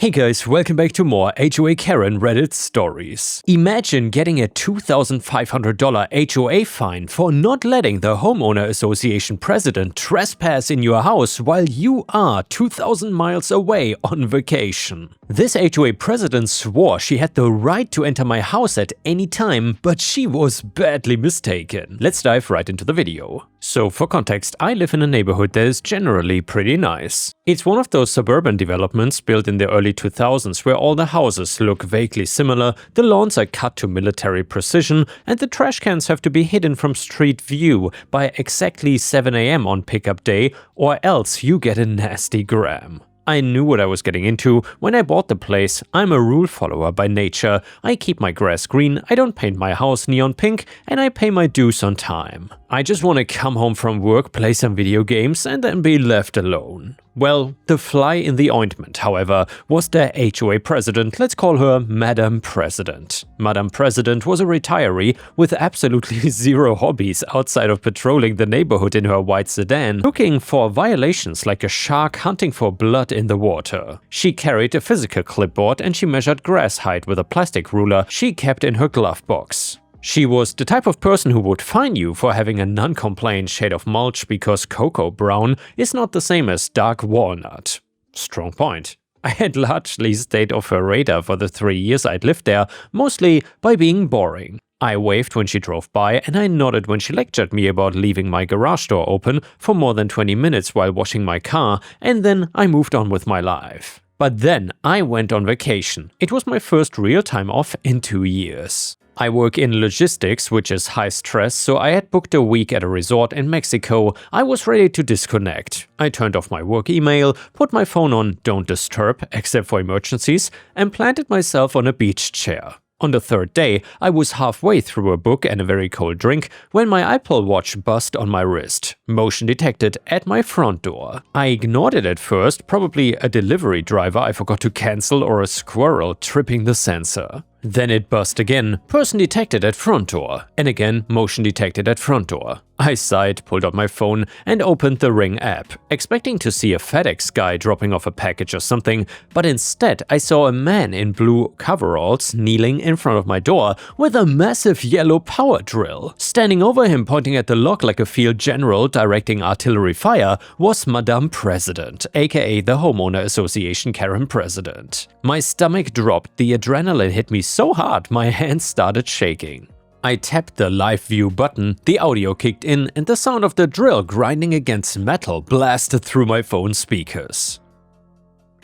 Hey guys, welcome back to more HOA Karen Reddit stories. Imagine getting a $2,500 HOA fine for not letting the homeowner association president trespass in your house while you are 2,000 miles away on vacation. This HOA president swore she had the right to enter my house at any time, but she was badly mistaken. Let's dive right into the video. So for context, I live in a neighborhood that is generally pretty nice. It's one of those suburban developments built in the early 2000s where all the houses look vaguely similar, the lawns are cut to military precision, and the trash cans have to be hidden from street view by exactly 7 AM on pickup day, or else you get a nasty gram. I knew what I was getting into when I bought the place. I'm a rule follower by nature. I keep my grass green, I don't paint my house neon pink, and I pay my dues on time. I just want to come home from work, play some video games, and then be left alone. Well, the fly in the ointment, however, was the HOA president. Let's call her Madam President. Madam President was a retiree with absolutely zero hobbies outside of patrolling the neighborhood in her white sedan, looking for violations like a shark hunting for blood in the water. She carried a physical clipboard and she measured grass height with a plastic ruler she kept in her glove box. She was the type of person who would fine you for having a non-compliant shade of mulch because cocoa brown is not the same as dark walnut. Strong point. I had largely stayed off her radar for the 3 years I'd lived there, mostly by being boring. I waved when she drove by and I nodded when she lectured me about leaving my garage door open for more than 20 minutes while washing my car, and then I moved on with my life. But then I went on vacation. It was my first real time off in 2 years. I work in logistics, which is high stress, so I had booked a week at a resort in Mexico. I was ready to disconnect. I turned off my work email, put my phone on don't disturb except for emergencies, and planted myself on a beach chair. On the third day, I was halfway through a book and a very cold drink when my Apple Watch buzzed on my wrist. Motion detected at my front door. I ignored it at first, probably a delivery driver I forgot to cancel or a squirrel tripping the sensor. Then it buzzed again, person detected at front door, and again motion detected at front door. I sighed, pulled out my phone, and opened the Ring app, expecting to see a FedEx guy dropping off a package or something, but instead I saw a man in blue coveralls kneeling in front of my door with a massive yellow power drill. Standing over him, pointing at the lock like a field general directing artillery fire, was Madame President, aka the Homeowner Association Karen President. My stomach dropped, the adrenaline hit me so hard my hands started shaking. I tapped the live view button, the audio kicked in, and the sound of the drill grinding against metal blasted through my phone speakers.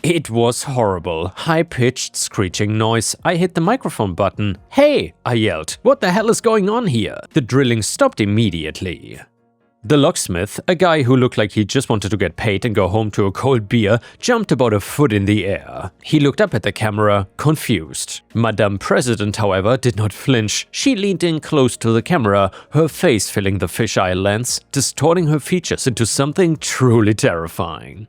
It was horrible, high-pitched screeching noise. I hit the microphone button. "Hey!" I yelled. "What the hell is going on here?" The drilling stopped immediately. The locksmith, a guy who looked like he just wanted to get paid and go home to a cold beer, jumped about a foot in the air. He looked up at the camera, confused. Madame President, however, did not flinch. She leaned in close to the camera, her face filling the fisheye lens, distorting her features into something truly terrifying.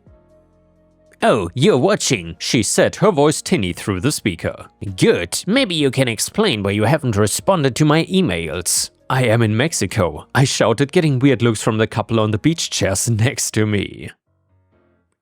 "Oh, you're watching," she said, her voice tinny through the speaker. "Good, maybe you can explain why you haven't responded to my emails." "I am in Mexico," I shouted, getting weird looks from the couple on the beach chairs next to me.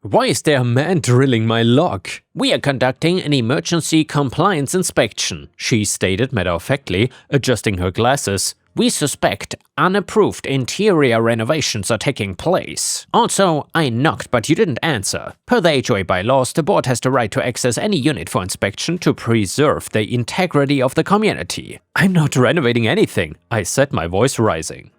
"Why is there a man drilling my lock?" "We are conducting an emergency compliance inspection," she stated matter-of-factly, adjusting her glasses. "We suspect unapproved interior renovations are taking place. Also, I knocked but you didn't answer. Per the HOA bylaws, the board has the right to access any unit for inspection to preserve the integrity of the community." "I'm not renovating anything," I said, my voice rising.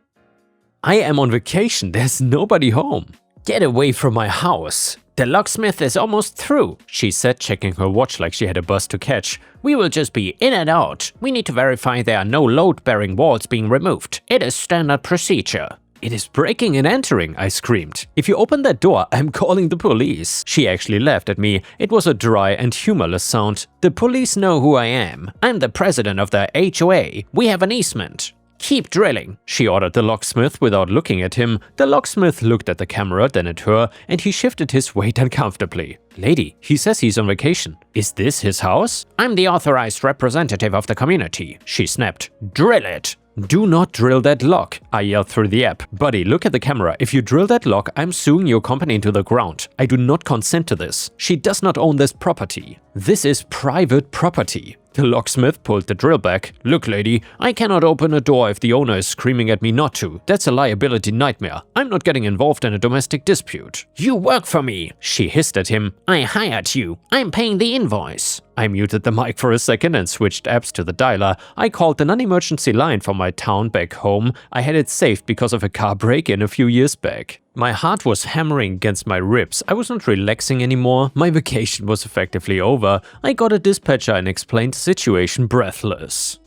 "I am on vacation, there's nobody home." "Get away from my house. The locksmith is almost through," she said, checking her watch like she had a bus to catch. "We will just be in and out. We need to verify there are no load-bearing walls being removed. It is standard procedure." "It is breaking and entering," I screamed. "If you open that door, I'm calling the police." She actually laughed at me. It was a dry and humorless sound. "The police know who I am. I'm the president of the HOA. We have an easement." "Keep drilling," she ordered the locksmith without looking at him. The locksmith looked at the camera, then at her, and he shifted his weight uncomfortably. "Lady, he says he's on vacation. Is this his house?" "I'm the authorized representative of the community," she snapped. "Drill it." "Do not drill that lock," I yelled through the app. "Buddy, look at the camera. If you drill that lock, I'm suing your company into the ground. I do not consent to this. She does not own this property. This is private property." The locksmith pulled the drill back. "Look, lady, I cannot open a door if the owner is screaming at me not to. That's a liability nightmare. I'm not getting involved in a domestic dispute." "You work for me," she hissed at him. "I hired you. I'm paying the invoice." I muted the mic for a second and switched apps to the dialer. I called the non-emergency line from my town back home. I had it saved because of a car break-in a few years back. My heart was hammering against my ribs. I was not relaxing anymore. My vacation was effectively over. I got a dispatcher and explained the situation breathless.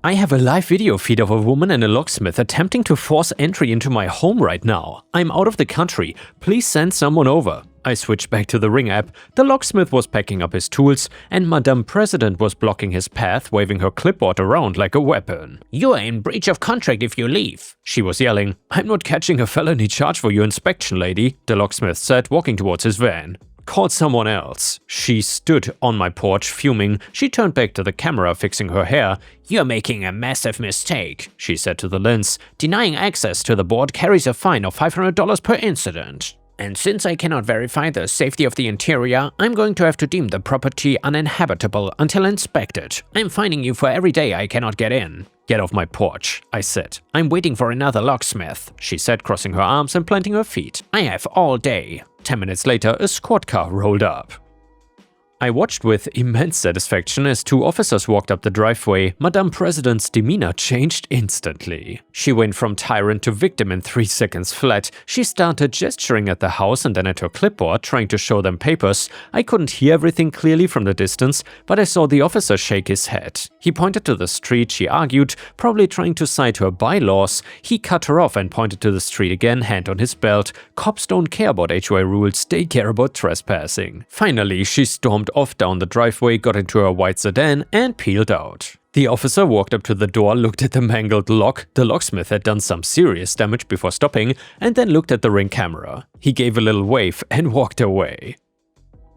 "I have a live video feed of a woman and a locksmith attempting to force entry into my home right now. I'm out of the country. Please send someone over." I switched back to the Ring app. The locksmith was packing up his tools, and Madame President was blocking his path, waving her clipboard around like a weapon. "You are in breach of contract if you leave," she was yelling. "I'm not catching a felony charge for your inspection, lady," the locksmith said, walking towards his van. "Call someone else." She stood on my porch, fuming. She turned back to the camera, fixing her hair. "You're making a massive mistake," she said to the lens. "Denying access to the board carries a fine of $500 per incident. And since I cannot verify the safety of the interior, I'm going to have to deem the property uninhabitable until inspected. I'm fining you for every day I cannot get in." "Get off my porch," I said. "I'm waiting for another locksmith," she said, crossing her arms and planting her feet. "I have all day." 10 minutes later, a squad car rolled up. I watched with immense satisfaction as two officers walked up the driveway. Madame President's demeanor changed instantly. She went from tyrant to victim in 3 seconds flat. She started gesturing at the house and then at her clipboard, trying to show them papers. I couldn't hear everything clearly from the distance, but I saw the officer shake his head. He pointed to the street, she argued, probably trying to cite her bylaws. He cut her off and pointed to the street again, hand on his belt. Cops don't care about HOA rules, they care about trespassing. Finally, she stormed off down the driveway, got into her white sedan, and peeled out. The officer walked up to the door, looked at the mangled lock. The locksmith had done some serious damage before stopping, and then looked at the Ring camera. He gave a little wave and walked away.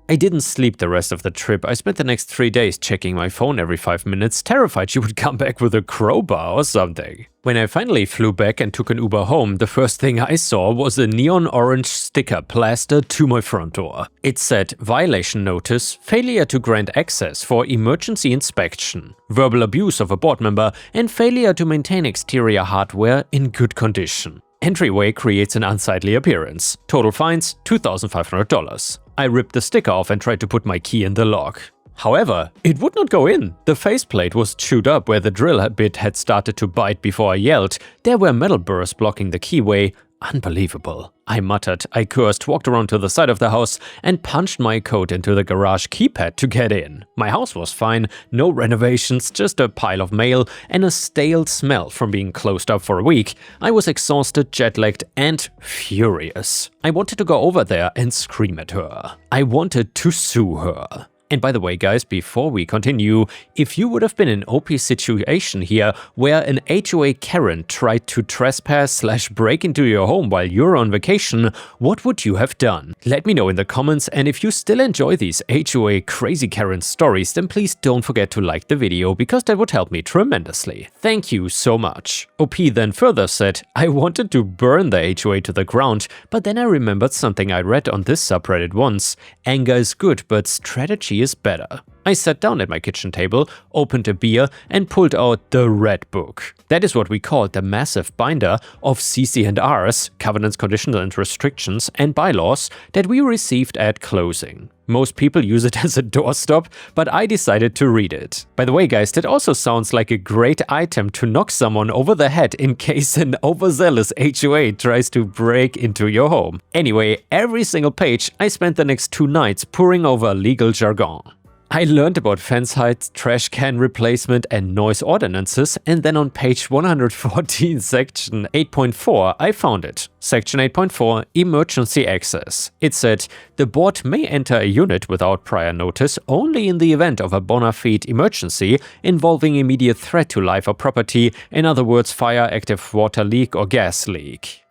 I didn't sleep the rest of the trip. I spent the next 3 days checking my phone every 5 minutes, terrified she would come back with a crowbar or something. When I finally flew back and took an Uber home, the first thing I saw was a neon orange sticker plastered to my front door. It said, "Violation notice, failure to grant access for emergency inspection, verbal abuse of a board member, and failure to maintain exterior hardware in good condition. Entryway creates an unsightly appearance. Total fines, $2,500. I ripped the sticker off and tried to put my key in the lock. However, it would not go in. The faceplate was chewed up where the drill bit had started to bite before I yelled. There were metal burrs blocking the keyway. Unbelievable. I muttered, I cursed, walked around to the side of the house, and punched my code into the garage keypad to get in. My house was fine, no renovations, just a pile of mail and a stale smell from being closed up for a week. I was exhausted, jet-lagged, and furious. I wanted to go over there and scream at her. I wanted to sue her. And by the way, guys, before we continue, if you would have been in an OP situation here where an HOA Karen tried to trespass/break into your home while you're on vacation, what would you have done? Let me know in the comments, and if you still enjoy these HOA Crazy Karen stories, then please don't forget to like the video, because that would help me tremendously. Thank you so much. OP then further said, I wanted to burn the HOA to the ground, but then I remembered something I read on this subreddit once. Anger is good, but strategy is better. I sat down at my kitchen table, opened a beer, and pulled out the Red Book. That is what we call the massive binder of CC&Rs, covenants, conditions and restrictions, and bylaws that we received at closing. Most people use it as a doorstop, but I decided to read it. By the way, guys, that also sounds like a great item to knock someone over the head in case an overzealous HOA tries to break into your home. Anyway, every single page, I spent the next 2 nights poring over legal jargon. I learned about fence heights, trash can replacement, and noise ordinances, and then on page 114, section 8.4, I found it. Section 8.4, Emergency Access. It said, the board may enter a unit without prior notice only in the event of a bona fide emergency involving immediate threat to life or property, in other words, fire, active water leak, or gas leak.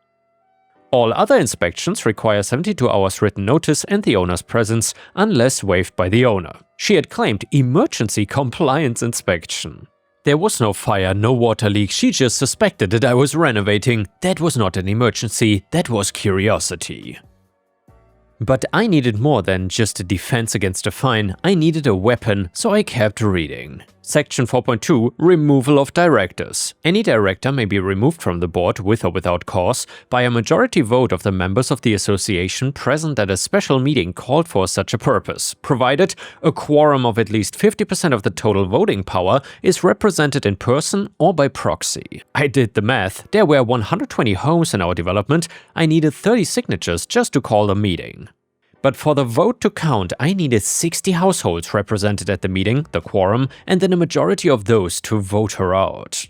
All other inspections require 72 hours written notice and the owner's presence, unless waived by the owner. She had claimed emergency compliance inspection. There was no fire, no water leak, she just suspected that I was renovating. That was not an emergency, that was curiosity. But I needed more than just a defense against a fine, I needed a weapon, so I kept reading. Section 4.2 Removal of Directors. Any director may be removed from the board with or without cause by a majority vote of the members of the association present at a special meeting called for such a purpose, provided a quorum of at least 50% of the total voting power is represented in person or by proxy. I did the math. There were 120 homes in our development. I needed 30 signatures just to call a meeting. But for the vote to count, I needed 60 households represented at the meeting, the quorum, and then a majority of those to vote her out.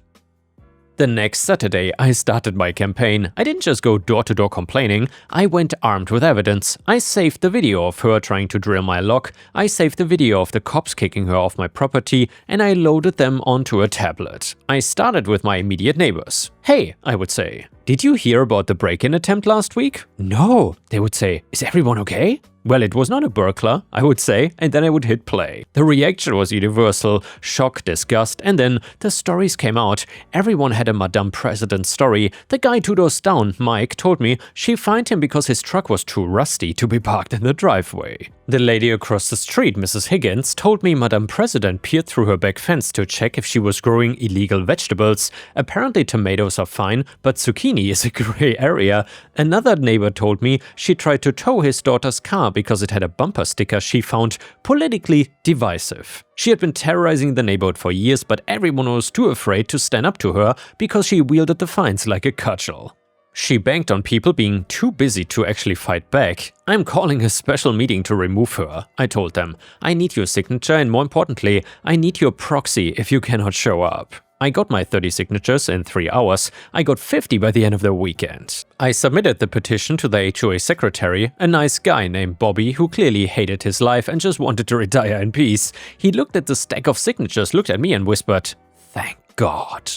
The next Saturday, I started my campaign. I didn't just go door to door complaining, I went armed with evidence. I saved the video of her trying to drill my lock, I saved the video of the cops kicking her off my property, and I loaded them onto a tablet. I started with my immediate neighbors. Hey, I would say, did you hear about the break-in attempt last week? No, they would say, is everyone okay? Well, it was not a burglar, I would say, and then I would hit play. The reaction was universal, shock, disgust, and then the stories came out. Everyone had a Madame President story. The guy 2 doors down, Mike, told me she fined him because his truck was too rusty to be parked in the driveway. The lady across the street, Mrs. Higgins, told me Madame President peered through her back fence to check if she was growing illegal vegetables. Apparently tomatoes are fine, but zucchini is a gray area. Another neighbor told me she tried to tow his daughter's car because it had a bumper sticker she found politically divisive. She had been terrorizing the neighborhood for years, but everyone was too afraid to stand up to her because she wielded the fines like a cudgel. She banked on people being too busy to actually fight back. I'm calling a special meeting to remove her, I told them. I need your signature and more importantly, I need your proxy if you cannot show up. I got my 30 signatures in 3 hours. I got 50 by the end of the weekend. I submitted the petition to the HOA secretary, a nice guy named Bobby who clearly hated his life and just wanted to retire in peace. He looked at the stack of signatures, looked at me and whispered, "Thank God."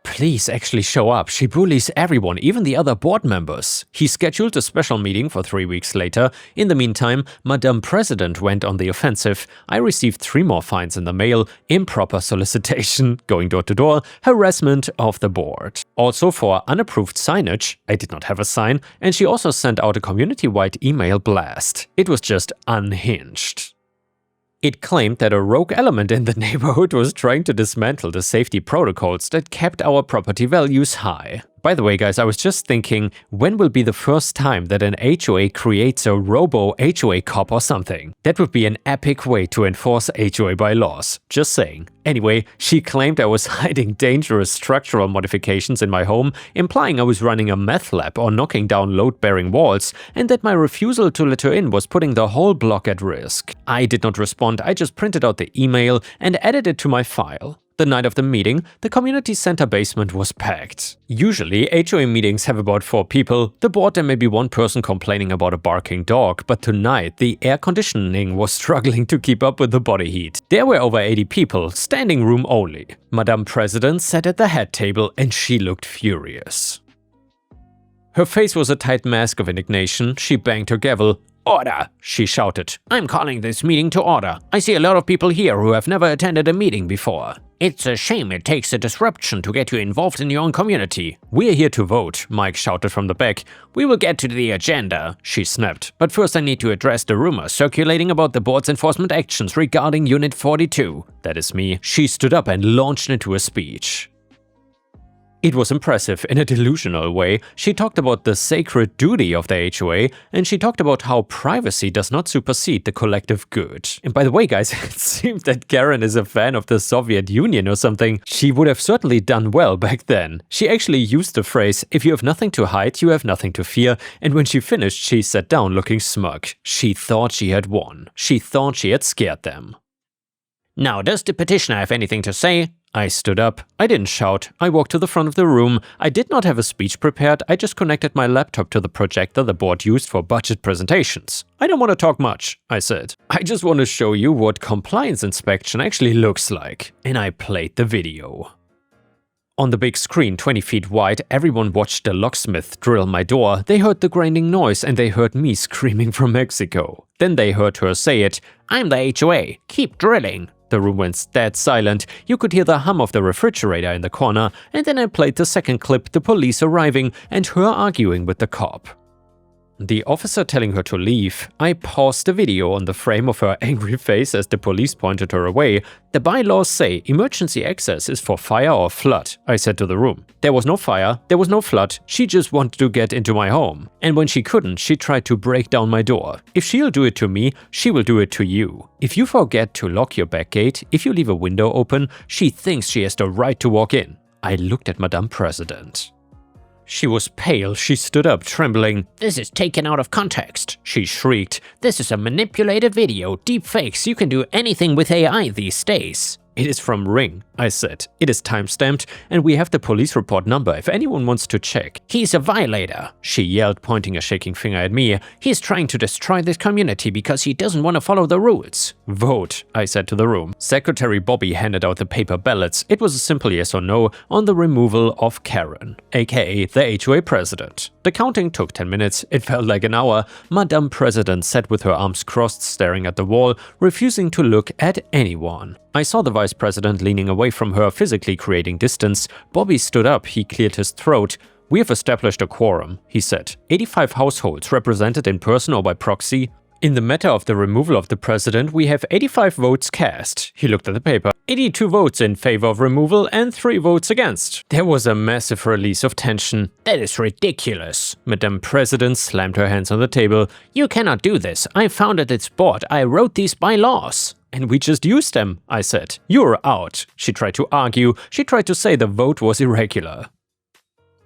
Please actually show up. She bullies everyone, even the other board members. He scheduled a special meeting for 3 weeks later. In the meantime, Madame President went on the offensive. I received 3 more fines in the mail: improper solicitation, going door to door, harassment of the board. Also for unapproved signage, I did not have a sign, and she also sent out a community-wide email blast. It was just unhinged. It claimed that a rogue element in the neighborhood was trying to dismantle the safety protocols that kept our property values high. By the way, guys, I was just thinking, when will be the first time that an HOA creates a robo-HOA cop or something? That would be an epic way to enforce HOA bylaws. Just saying. Anyway, she claimed I was hiding dangerous structural modifications in my home, implying I was running a meth lab or knocking down load-bearing walls, and that my refusal to let her in was putting the whole block at risk. I did not respond, I just printed out the email and added it to my file. The night of the meeting, the community center basement was packed. Usually, HOA meetings have about 4 people. The board there may be 1 person complaining about a barking dog, but tonight the air conditioning was struggling to keep up with the body heat. There were over 80 people, standing room only. Madame President sat at the head table and she looked furious. Her face was a tight mask of indignation. She banged her gavel. "Order!" she shouted. "I'm calling this meeting to order. I see a lot of people here who have never attended a meeting before. It's a shame it takes a disruption to get you involved in your own community. We're here to vote," Mike shouted from the back. "We will get to the agenda," she snapped. "But first I need to address the rumors circulating about the board's enforcement actions regarding Unit 42. That is me. She stood up and launched into a speech. It was impressive in a delusional way. She talked about the sacred duty of the HOA, and she talked about how privacy does not supersede the collective good. And by the way, guys, it seems that Karen is a fan of the Soviet Union or something. She would have certainly done well back then. She actually used the phrase, "If you have nothing to hide, you have nothing to fear," and when she finished, she sat down looking smug. She thought she had won. She thought she had scared them. "Now, does the petitioner have anything to say?" I stood up. I didn't shout. I walked to the front of the room. I did not have a speech prepared. I just connected my laptop to the projector the board used for budget presentations. "I don't want to talk much," I said. "I just want to show you what compliance inspection actually looks like." And I played the video. On the big screen, 20 feet wide, everyone watched the locksmith drill my door. They heard the grinding noise and they heard me screaming from Mexico. Then they heard her say it, "I'm the HOA, keep drilling." The room went dead silent. You could hear the hum of the refrigerator in the corner, and then I played the second clip, the police arriving and her arguing with the cop. The officer telling her to leave. I paused the video on the frame of her angry face as the police pointed her away. The bylaws say emergency access is for fire or flood, I said to the room. There was no fire, there was no flood, she just wanted to get into my home. And when she couldn't, she tried to break down my door. If she'll do it to me, she will do it to you. If you forget to lock your back gate, if you leave a window open, she thinks she has the right to walk in. I looked at Madame President. She was pale, she stood up, trembling. "This is taken out of context," she shrieked. "This is a manipulated video, deepfakes, you can do anything with AI these days." "It is from Ring," I said. "It is timestamped, and we have the police report number if anyone wants to check." "He's a violator," she yelled, pointing a shaking finger at me. "He's trying to destroy this community because he doesn't want to follow the rules." "Vote," I said to the room. Secretary Bobby handed out the paper ballots. It was a simple yes or no on the removal of Karen, aka the HOA president. The counting took 10 minutes. It felt like an hour. Madame President sat with her arms crossed, staring at the wall, refusing to look at anyone. I saw the vice president leaning away from her, physically creating distance. Bobby stood up, he cleared his throat. "We have established a quorum," he said. 85 households represented in person or by proxy. "In the matter of the removal of the president, we have 85 votes cast." He looked at the paper. 82 votes in favor of removal and 3 votes against. There was a massive release of tension. "That is ridiculous." Madame President slammed her hands on the table. "You cannot do this. I founded this board. I wrote these bylaws." "And we just used them," I said. "You're out." She tried to argue. She tried to say the vote was irregular.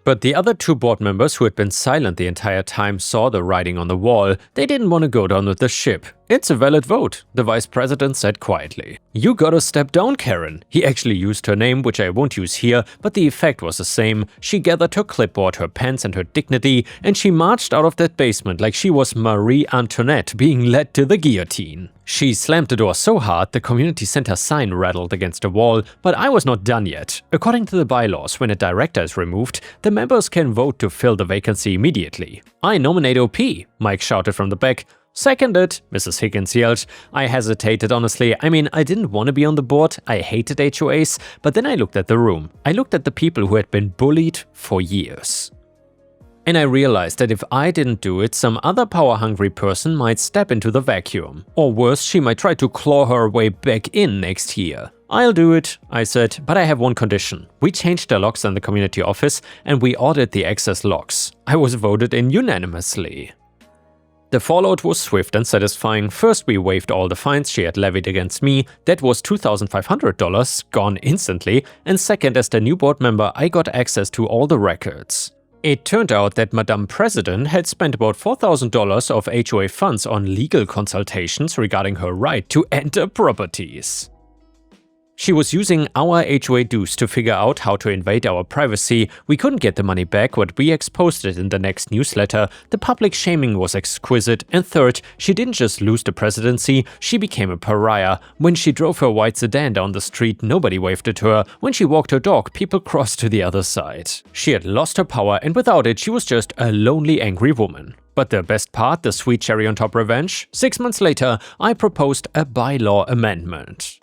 But the other 2 board members who had been silent the entire time saw the writing on the wall. They didn't want to go down with the ship. "It's a valid vote," the vice president said quietly. "You gotta step down, Karen." He actually used her name, which I won't use here, but the effect was the same. She gathered her clipboard, her pens and her dignity, and she marched out of that basement like she was Marie Antoinette being led to the guillotine. She slammed the door so hard the community center sign rattled against the wall, but I was not done yet. According to the bylaws, when a director is removed, the members can vote to fill the vacancy immediately. "I nominate OP," Mike shouted from the back. "Seconded," Mrs. Higgins yelled. I hesitated, honestly. I mean, I didn't want to be on the board, I hated HOAs, but then I looked at the room. I looked at the people who had been bullied for years. And I realized that if I didn't do it, some other power-hungry person might step into the vacuum. Or worse, she might try to claw her way back in next year. "I'll do it," I said, "but I have one condition. We changed the locks in the community office and we ordered the access locks." I was voted in unanimously. The fallout was swift and satisfying. First, we waived all the fines she had levied against me. That was $2,500, gone instantly. And second, as the new board member, I got access to all the records. It turned out that Madame President had spent about $4,000 of HOA funds on legal consultations regarding her right to enter properties. She was using our HOA dues to figure out how to invade our privacy. We couldn't get the money back, but we exposed it in the next newsletter. The public shaming was exquisite. And third, she didn't just lose the presidency, she became a pariah. When she drove her white sedan down the street, nobody waved at her. When she walked her dog, people crossed to the other side. She had lost her power, and without it, she was just a lonely, angry woman. But the best part, the sweet cherry on top revenge? 6 months later, I proposed a bylaw amendment.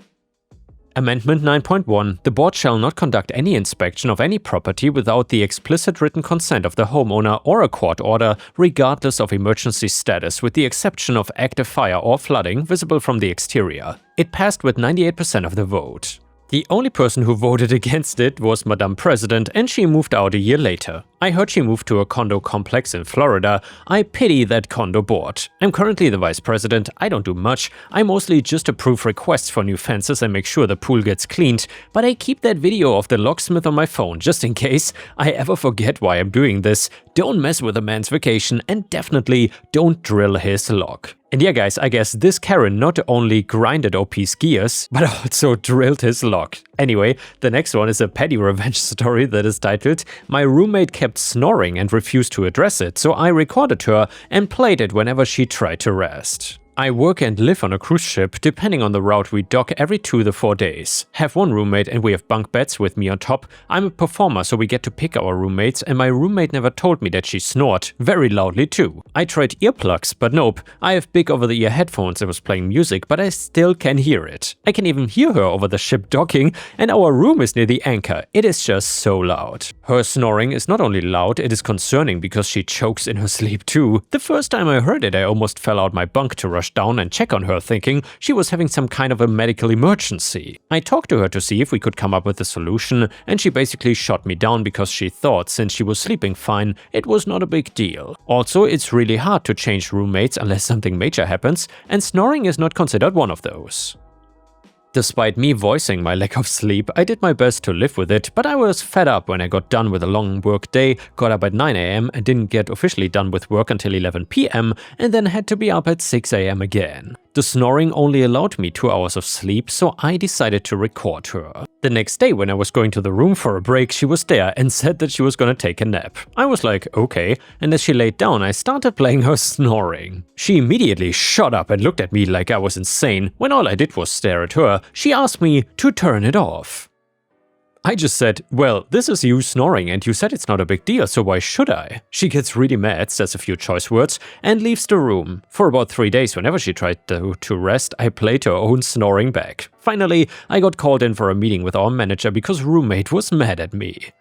Amendment 9.1. The board shall not conduct any inspection of any property without the explicit written consent of the homeowner or a court order, regardless of emergency status, with the exception of active fire or flooding visible from the exterior. It passed with 98% of the vote. The only person who voted against it was Madame President, and she moved out a year later. I heard she moved to a condo complex in Florida. I pity that condo board. I'm currently the vice president. I don't do much. I mostly just approve requests for new fences and make sure the pool gets cleaned. But I keep that video of the locksmith on my phone just in case I ever forget why I'm doing this. Don't mess with a man's vacation, and definitely don't drill his lock. And yeah guys, I guess this Karen not only grinded OP's gears, but also drilled his lock. Anyway, the next one is a petty revenge story that is titled, "My roommate kept snoring and refused to address it, so I recorded her and played it whenever she tried to rest." I work and live on a cruise ship. Depending on the route, we dock every 2 to 4 days. Have one roommate and we have bunk beds with me on top. I'm a performer, so we get to pick our roommates, and my roommate never told me that she snored, very loudly too. I tried earplugs, but nope. I have big over-the-ear headphones and was playing music, but I still can hear it. I can even hear her over the ship docking, and our room is near the anchor. It is just so loud. Her snoring is not only loud, it is concerning because she chokes in her sleep too. The first time I heard it, I almost fell out my bunk to rush down and check on her, thinking she was having some kind of a medical emergency. I talked to her to see if we could come up with a solution, and she basically shot me down because she thought since she was sleeping fine, it was not a big deal. Also, it's really hard to change roommates unless something major happens, and snoring is not considered one of those. Despite me voicing my lack of sleep, I did my best to live with it, but I was fed up when I got done with a long work day, got up at 9 AM and didn't get officially done with work until 11 PM, and then had to be up at 6 AM again. The snoring only allowed me 2 hours of sleep, so I decided to record her. The next day when I was going to the room for a break, she was there and said that she was gonna take a nap. I was like, okay, and as she laid down, I started playing her snoring. She immediately shot up and looked at me like I was insane. When all I did was stare at her, she asked me to turn it off. I just said, well, this is you snoring and you said it's not a big deal, so why should I? She gets really mad, says a few choice words, and leaves the room. For about 3 days, whenever she tried to rest, I played her own snoring back. Finally, I got called in for a meeting with our manager because roommate was mad at me.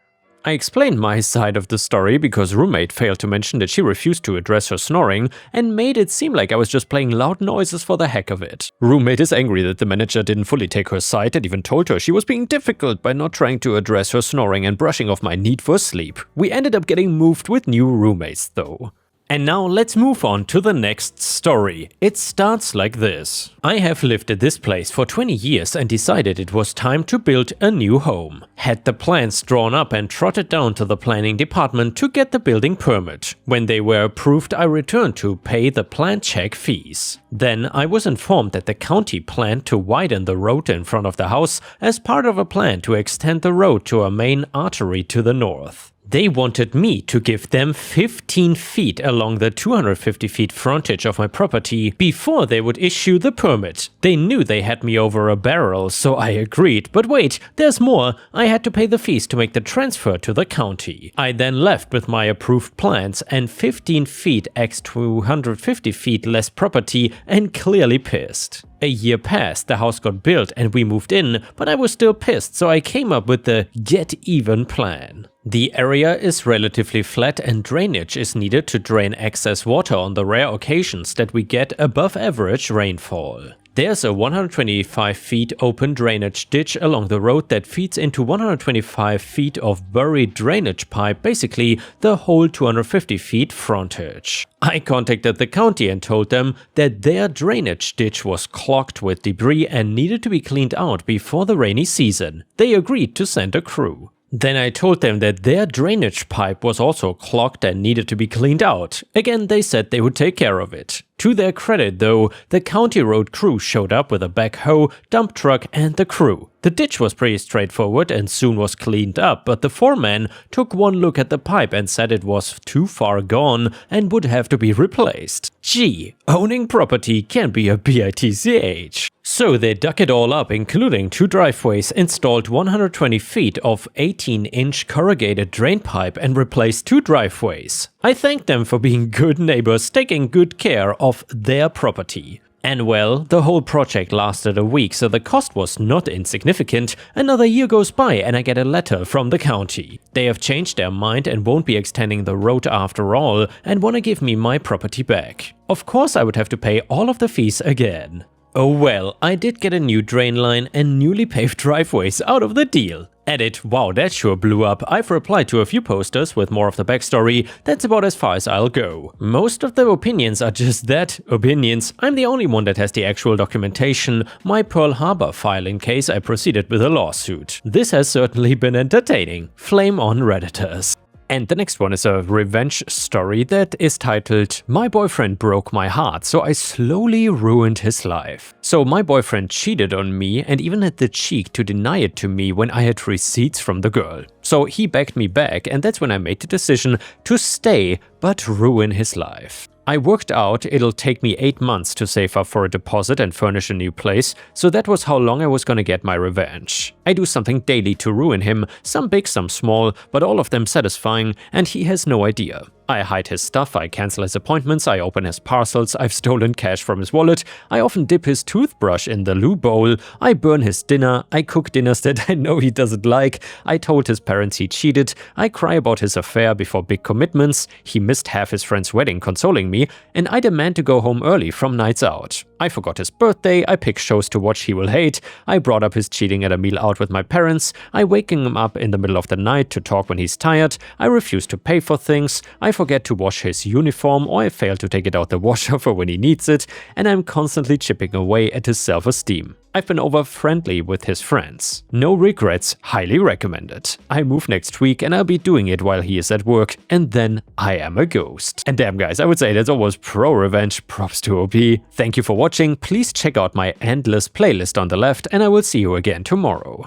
I explained my side of the story because roommate failed to mention that she refused to address her snoring and made it seem like I was just playing loud noises for the heck of it. Roommate is angry that the manager didn't fully take her side and even told her she was being difficult by not trying to address her snoring and brushing off my need for sleep. We ended up getting moved with new roommates though. And now let's move on to the next story. It starts like this. I have lived at this place for 20 years and decided it was time to build a new home. Had the plans drawn up and trotted down to the planning department to get the building permit. When they were approved, I returned to pay the plan check fees. Then I was informed that the county planned to widen the road in front of the house as part of a plan to extend the road to a main artery to the north. They wanted me to give them 15 feet along the 250 feet frontage of my property before they would issue the permit. They knew they had me over a barrel, so I agreed. But wait, there's more. I had to pay the fees to make the transfer to the county. I then left with my approved plans and 15 feet x 250 feet less property and clearly pissed. A year passed, the house got built and we moved in, but I was still pissed, so I came up with the get even plan. The area is relatively flat and drainage is needed to drain excess water on the rare occasions that we get above average rainfall. There's a 125 feet open drainage ditch along the road that feeds into 125 feet of buried drainage pipe, basically the whole 250 feet frontage. I contacted the county and told them that their drainage ditch was clogged with debris and needed to be cleaned out before the rainy season. They agreed to send a crew. Then I told them that their drainage pipe was also clogged and needed to be cleaned out. Again, they said they would take care of it. To their credit though, the county road crew showed up with a backhoe, dump truck and the crew. The ditch was pretty straightforward and soon was cleaned up, but the foreman took one look at the pipe and said it was too far gone and would have to be replaced. Gee, owning property can be a bitch. So they dug it all up, including 2 driveways, installed 120 feet of 18-inch corrugated drain pipe and replaced 2 driveways. I thanked them for being good neighbors, taking good care of their property. And well, the whole project lasted a week, so the cost was not insignificant. Another year goes by and I get a letter from the county. They have changed their mind and won't be extending the road after all and want to give me my property back. Of course I would have to pay all of the fees again. Oh well, I did get a new drain line and newly paved driveways out of the deal. Edit, wow, that sure blew up. I've replied to a few posters with more of the backstory. That's about as far as I'll go. Most of the opinions are just that, opinions. I'm the only one that has the actual documentation, my Pearl Harbor file in case I proceeded with a lawsuit. This has certainly been entertaining. Flame on Redditors. And the next one is a revenge story that is titled, My boyfriend broke my heart, so I slowly ruined his life. So my boyfriend cheated on me and even had the cheek to deny it to me when I had receipts from the girl. So he begged me back and that's when I made the decision to stay but ruin his life. I worked out it'll take me 8 months to save up for a deposit and furnish a new place, so that was how long I was gonna get my revenge. I do something daily to ruin him, some big, some small, but all of them satisfying, and he has no idea. I hide his stuff, I cancel his appointments, I open his parcels, I've stolen cash from his wallet, I often dip his toothbrush in the loo bowl, I burn his dinner, I cook dinners that I know he doesn't like, I told his parents he cheated, I cry about his affair before big commitments, he missed half his friend's wedding consoling me, and I demand to go home early from nights out. I forgot his birthday, I pick shows to watch he will hate, I brought up his cheating at a meal out with my parents, I waking him up in the middle of the night to talk when he's tired, I refuse to pay for things, I forget to wash his uniform or I fail to take it out the washer for when he needs it, and I'm constantly chipping away at his self-esteem. I've been over-friendly with his friends. No regrets, highly recommended. I move next week and I'll be doing it while he is at work, and then I am a ghost. And damn guys, I would say that's almost pro-revenge, props to OP. Thank you for watching, please check out my endless playlist on the left and I will see you again tomorrow.